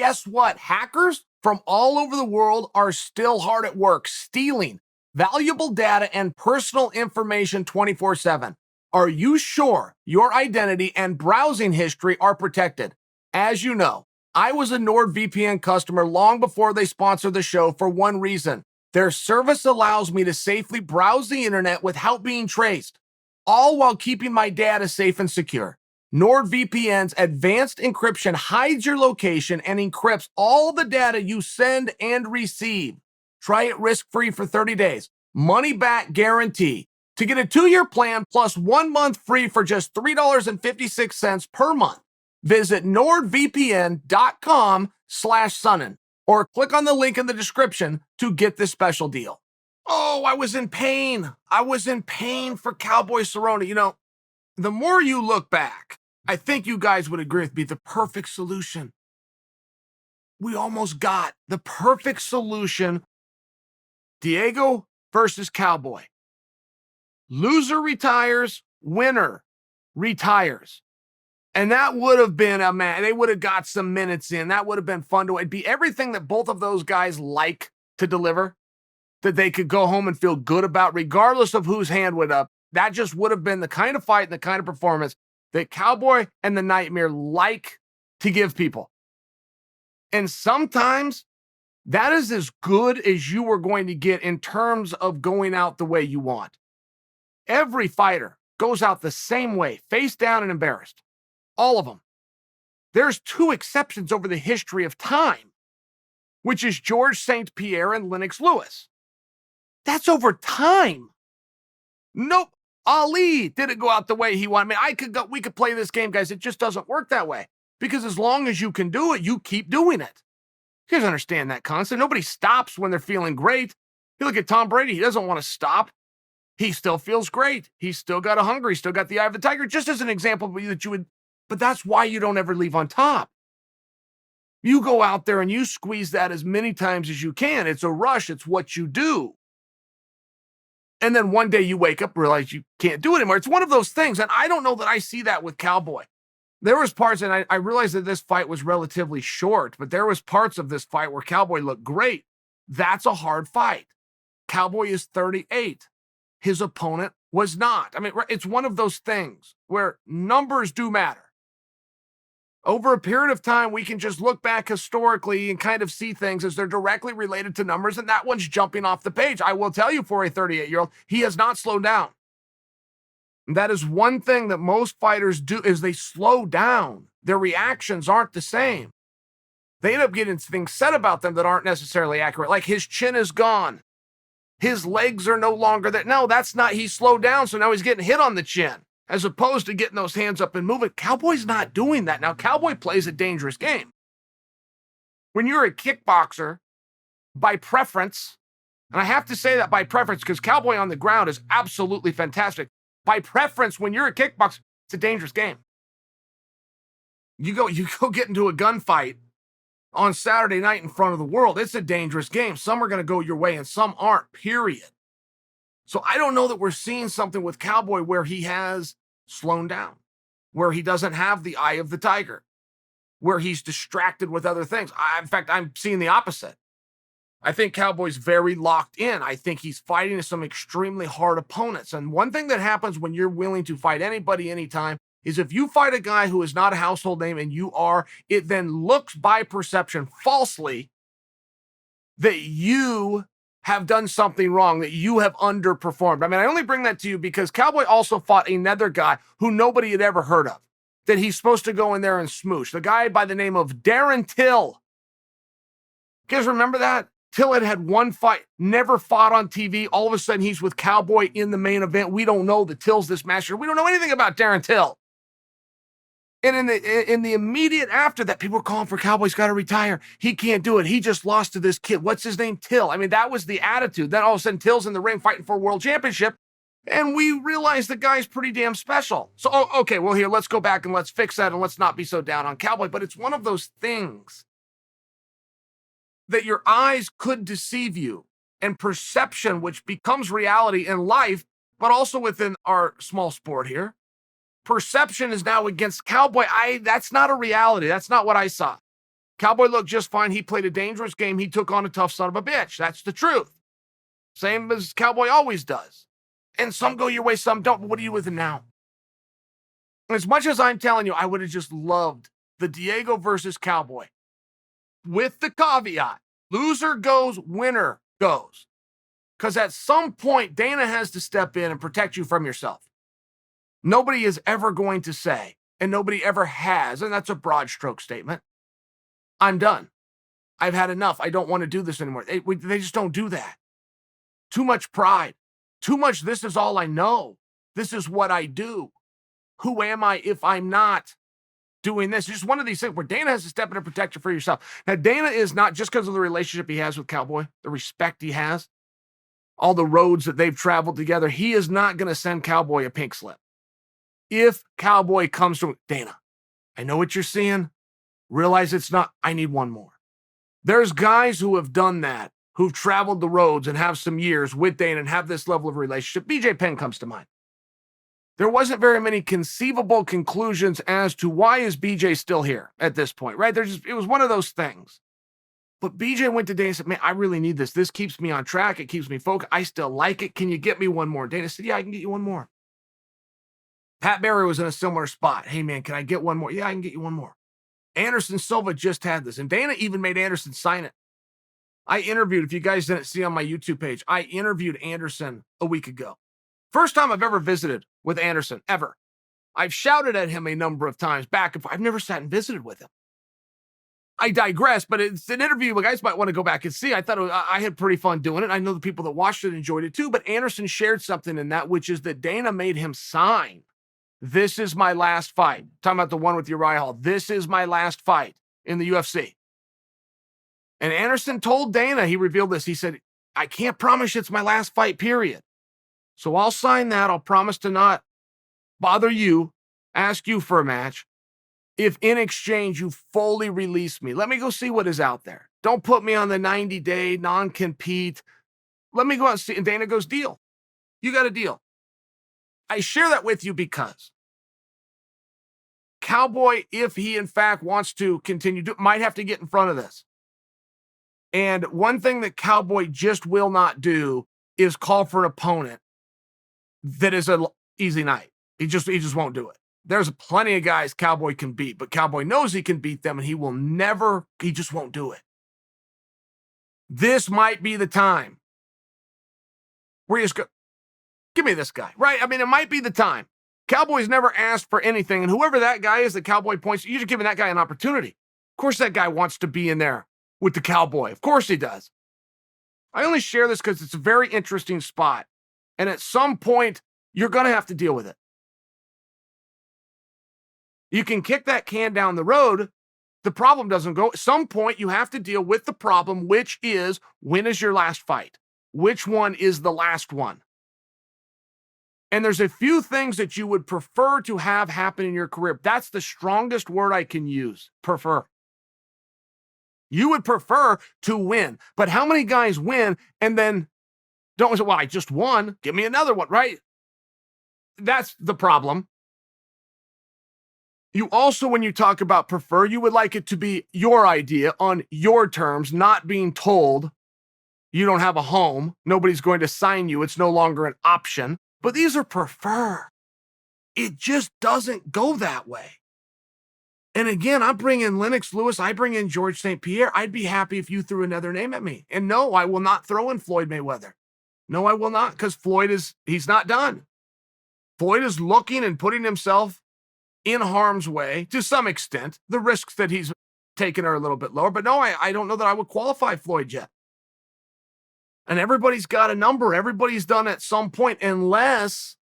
Guess what? Hackers from all over the world are still hard at work stealing valuable data and personal information 24/7. Are you sure your identity and browsing history are protected? As you know, I was a NordVPN customer long before they sponsored the show for one reason. Their service allows me to safely browse the internet without being traced, all while keeping my data safe and secure. NordVPN's advanced encryption hides your location and encrypts all the data you send and receive. Try it risk-free for 30 days. Money-back guarantee. To get a 2-year plan plus 1 month free for just $3.56 per month, visit nordvpn.com/Sonnen or click on the link in the description to get this special deal. Oh, I was in pain. I was in pain for Cowboy Cerrone. You know, the more you look back, I think you guys would agree with me, the perfect solution. We almost got the perfect solution. Diego versus Cowboy. Loser retires, winner retires. And that would have been a man. They would have got some minutes in. That would have been fun to. It'd be everything that both of those guys like to deliver, that they could go home and feel good about, regardless of whose hand went up. That just would have been the kind of fight and the kind of performance that Cowboy and the Nightmare like to give people. And sometimes that is as good as you are going to get in terms of going out the way you want. Every fighter goes out the same way, face down and embarrassed. All of them. There's 2 exceptions over the history of time, which is George St. Pierre and Lennox Lewis. That's over time. Nope. Ali didn't go out the way he wanted. I mean, we could play this game, guys. It just doesn't work that way. Because as long as you can do it, you keep doing it. You guys understand that concept. Nobody stops when they're feeling great. You look at Tom Brady. He doesn't want to stop. He still feels great. He's still got a hunger. He's still got the eye of the tiger. Just as an example that you would, but that's why you don't ever leave on top. You go out there and you squeeze that as many times as you can. It's a rush. It's what you do. And then one day you wake up and realize you can't do it anymore. It's one of those things. And I don't know that I see that with Cowboy. There was parts, and I realized that this fight was relatively short, but there was parts of this fight where Cowboy looked great. That's a hard fight. Cowboy is 38. His opponent was not. I mean, it's one of those things where numbers do matter. Over a period of time, we can just look back historically and kind of see things as they're directly related to numbers, and that one's jumping off the page. I will tell you, for a 38-year-old, he has not slowed down. And that is one thing that most fighters do, is they slow down. Their reactions aren't the same. They end up getting things said about them that aren't necessarily accurate, like his chin is gone. His legs are no longer there. No, that's not, he slowed down, so now he's getting hit on the chin, as opposed to getting those hands up and moving. Cowboy's not doing that. Now, Cowboy plays a dangerous game. When you're a kickboxer, by preference, and I have to say that by preference because Cowboy on the ground is absolutely fantastic. By preference, when you're a kickboxer, it's a dangerous game. You go get into a gunfight on Saturday night in front of the world. It's a dangerous game. Some are going to go your way and some aren't, period. So I don't know that we're seeing something with Cowboy where he has slowed down, where he doesn't have the eye of the tiger, where he's distracted with other things. In fact, I'm seeing the opposite. I think Cowboy's very locked in. I think he's fighting some extremely hard opponents. And one thing that happens when you're willing to fight anybody anytime is if you fight a guy who is not a household name and you are, it then looks by perception falsely that you have done something wrong, that you have underperformed. I mean, I only bring that to you because Cowboy also fought another guy who nobody had ever heard of, that he's supposed to go in there and smoosh. The guy by the name of Darren Till. You guys remember that? Till had one fight, never fought on TV. All of a sudden, he's with Cowboy in the main event. We don't know that Till's this master. We don't know anything about Darren Till. And in the immediate after that, people were calling for Cowboy's got to retire. He can't do it. He just lost to this kid. What's his name? Till. I mean, that was the attitude. Then all of a sudden, Till's in the ring fighting for a world championship. And we realized the guy's pretty damn special. So, okay, well, here, let's go back and let's fix that and let's not be so down on Cowboy. But it's one of those things that your eyes could deceive you, and perception, which becomes reality in life, but also within our small sport here. Perception is now against Cowboy. That's not a reality. That's not what I saw. Cowboy looked just fine. He played a dangerous game. He took on a tough son of a bitch. That's the truth. Same as Cowboy always does. And some go your way, some don't. But what are you with him now? As much as I'm telling you, I would have just loved the Diego versus Cowboy. With the caveat, loser goes, winner goes. Because at some point, Dana has to step in and protect you from yourself. Nobody is ever going to say, and nobody ever has, and that's a broad stroke statement, I'm done. I've had enough. I don't want to do this anymore. They just don't do that. Too much pride. Too much, this is all I know. This is what I do. Who am I if I'm not doing this? It's just one of these things where Dana has to step in and protect you for yourself. Now, Dana is not, just because of the relationship he has with Cowboy, the respect he has, all the roads that they've traveled together, he is not going to send Cowboy a pink slip. If Cowboy comes to him, Dana, I know what you're seeing. Realize it's not, I need one more. There's guys who have done that, who've traveled the roads and have some years with Dana and have this level of relationship. BJ Penn comes to mind. There wasn't very many conceivable conclusions as to why is BJ still here at this point, right? It was one of those things. But BJ went to Dana and said, man, I really need this. This keeps me on track. It keeps me focused. I still like it. Can you get me one more? Dana said, yeah, I can get you one more. Pat Barry was in a similar spot. Hey, man, can I get one more? Yeah, I can get you one more. Anderson Silva just had this. And Dana even made Anderson sign it. I interviewed, if you guys didn't see on my YouTube page, I interviewed Anderson a week ago. First time I've ever visited with Anderson, ever. I've shouted at him a number of times back and forth. I've never sat and visited with him. I digress, but it's an interview you guys might want to go back and see. I thought I had pretty fun doing it. I know the people that watched it enjoyed it too, but Anderson shared something in that, which is that Dana made him sign. This is my last fight. Talking about the one with Uriah Hall. This is my last fight in the UFC. And Anderson told Dana, he revealed this. He said, I can't promise it's my last fight, period. So I'll sign that. I'll promise to not bother you, ask you for a match, if in exchange you fully release me. Let me go see what is out there. Don't put me on the 90-day non-compete. Let me go out and see. And Dana goes, deal. You got a deal. I share that with you because Cowboy, if he in fact wants to continue, might have to get in front of this. And one thing that Cowboy just will not do is call for an opponent that is an easy night. He just won't do it. There's plenty of guys Cowboy can beat, but Cowboy knows he can beat them, and he just won't do it. This might be the time where you just go, give me this guy, right? I mean, it might be the time. Cowboy's never asked for anything, and whoever that guy is that Cowboy points, you're just giving that guy an opportunity. Of course that guy wants to be in there with the Cowboy. Of course he does. I only share this because it's a very interesting spot, and at some point, you're going to have to deal with it. You can kick that can down the road. The problem doesn't go. At some point, you have to deal with the problem, which is, when is your last fight? Which one is the last one? And there's a few things that you would prefer to have happen in your career. That's the strongest word I can use, prefer. You would prefer to win. But how many guys win and then don't say, well, I just won. Give me another one, right? That's the problem. You also, when you talk about prefer, you would like it to be your idea on your terms, not being told you don't have a home. Nobody's going to sign you. It's no longer an option. But these are prefer. It just doesn't go that way. And again, I bring in Lennox Lewis. I bring in George St. Pierre. I'd be happy if you threw another name at me. And no, I will not throw in Floyd Mayweather. No, I will not, because he's not done. Floyd is looking and putting himself in harm's way to some extent. The risks that he's taken are a little bit lower. But no, I don't know that I would qualify Floyd yet. And everybody's got a number. Everybody's done at some point, unless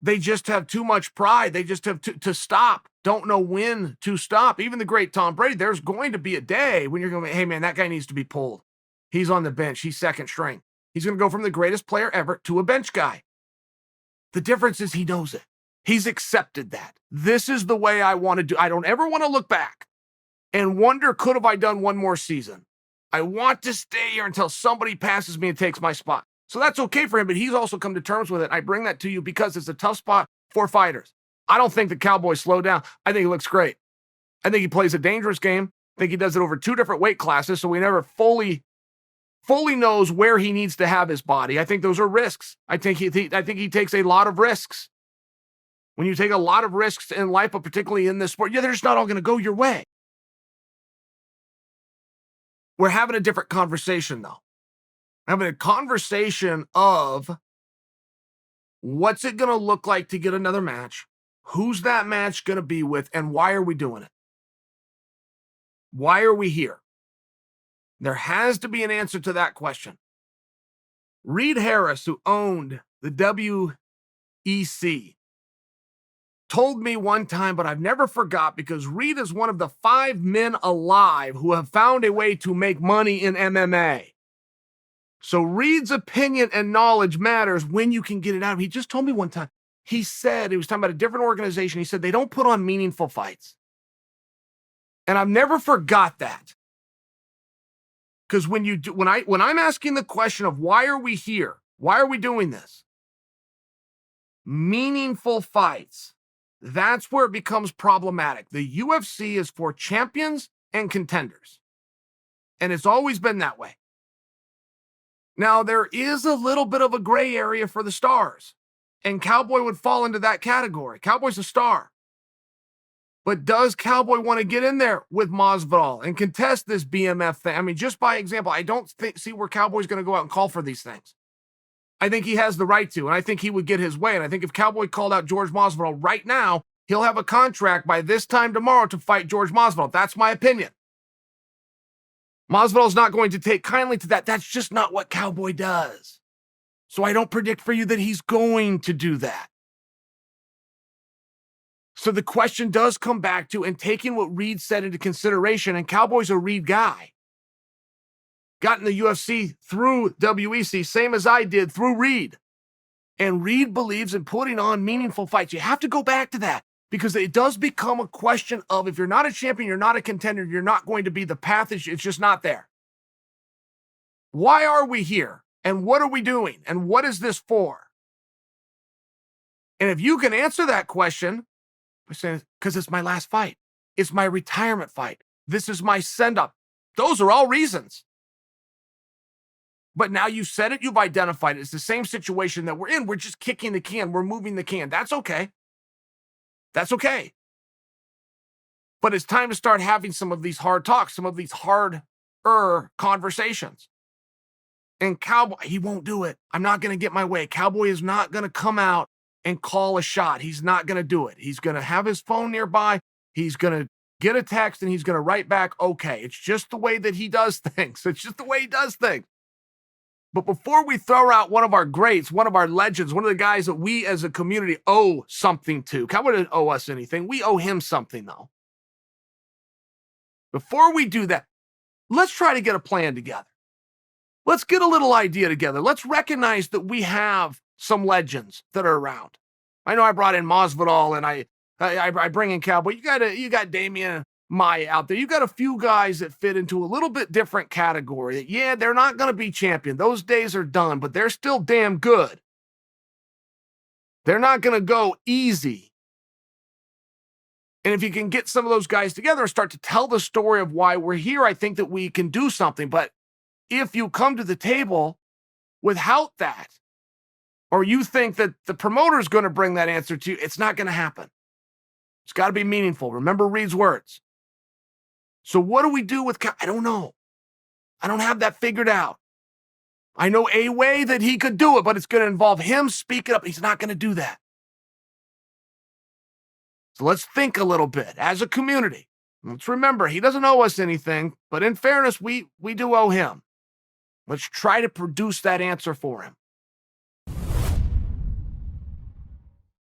they just have too much pride. They just have to stop. Don't know when to stop. Even the great Tom Brady, there's going to be a day when you're going to, hey, man, that guy needs to be pulled. He's on the bench. He's second string. He's going to go from the greatest player ever to a bench guy. The difference is he knows it. He's accepted that. This is the way I want to do. I don't ever want to look back and wonder, could have I done one more season? I want to stay here until somebody passes me and takes my spot. So that's okay for him, but he's also come to terms with it. I bring that to you because it's a tough spot for fighters. I don't think the Cowboys slow down. I think he looks great. I think he plays a dangerous game. I think he does it over 2 different weight classes, so we never fully knows where he needs to have his body. I think those are risks. I think he takes a lot of risks. When you take a lot of risks in life, but particularly in this sport, they're just not all going to go your way. We're having a different conversation, though. Having a conversation of what's it going to look like to get another match? Who's that match going to be with? And why are we doing it? Why are we here? There has to be an answer to that question. Reed Harris, who owned the WEC, told me one time, but I've never forgot, because Reed is one of the 5 men alive who have found a way to make money in MMA. So Reed's opinion and knowledge matters when you can get it out. He just told me one time, he said, he was talking about a different organization. He said, they don't put on meaningful fights. And I've never forgot that. Because when I'm asking the question of why are we here? Why are we doing this? Meaningful fights. That's where it becomes problematic. The UFC is for champions and contenders. And it's always been that way. Now, there is a little bit of a gray area for the stars. And Cowboy would fall into that category. Cowboy's a star. But does Cowboy want to get in there with Masvidal and contest this BMF thing? I mean, just by example, I don't see where Cowboy's going to go out and call for these things. I think he has the right to, and I think he would get his way. And I think if Cowboy called out George Masvidal right now, he'll have a contract by this time tomorrow to fight George Masvidal. That's my opinion. Masvidal's not going to take kindly to that. That's just not what Cowboy does. So I don't predict for you that he's going to do that. So the question does come back to, and taking what Reed said into consideration, and Cowboy's a Reed guy. Got in the UFC through WEC, same as I did through Reed. And Reed believes in putting on meaningful fights. You have to go back to that, because it does become a question of, if you're not a champion, you're not a contender, you're not going to be the path. It's just not there. Why are we here? And what are we doing? And what is this for? And if you can answer that question, because it's my last fight. It's my retirement fight. This is my send-up. Those are all reasons. But now you've said it, you've identified it. It's the same situation that we're in. We're just kicking the can. We're moving the can. That's okay. That's okay. But it's time to start having some of these hard talks, some of these harder conversations. And Cowboy, he won't do it. I'm not going to get my way. Cowboy is not going to come out and call a shot. He's not going to do it. He's going to have his phone nearby. He's going to get a text and he's going to write back, okay. It's just the way that he does things. It's just the way he does things. But before we throw out one of our greats, one of our legends, one of the guys that we as a community owe something to, Cowboy didn't owe us anything. We owe him something, though. Before we do that, let's try to get a plan together. Let's get a little idea together. Let's recognize that we have some legends that are around. I know I brought in Masvidal and I bring in Cowboy. You got Damian Maia out there. You got a few guys that fit into a little bit different category. Yeah, they're not going to be champion. Those days are done, but they're still damn good. They're not going to go easy. And if you can get some of those guys together and start to tell the story of why we're here, I think that we can do something. But if you come to the table without that, or you think that the promoter is going to bring that answer to you, it's not going to happen. It's got to be meaningful. Remember Reed's words. So what do we do with I don't know. I don't have that figured out. I know a way that he could do it, but it's going to involve him speaking up. He's not going to do that. So let's think a little bit as a community. Let's remember, he doesn't owe us anything, but in fairness, we do owe him. Let's try to produce that answer for him.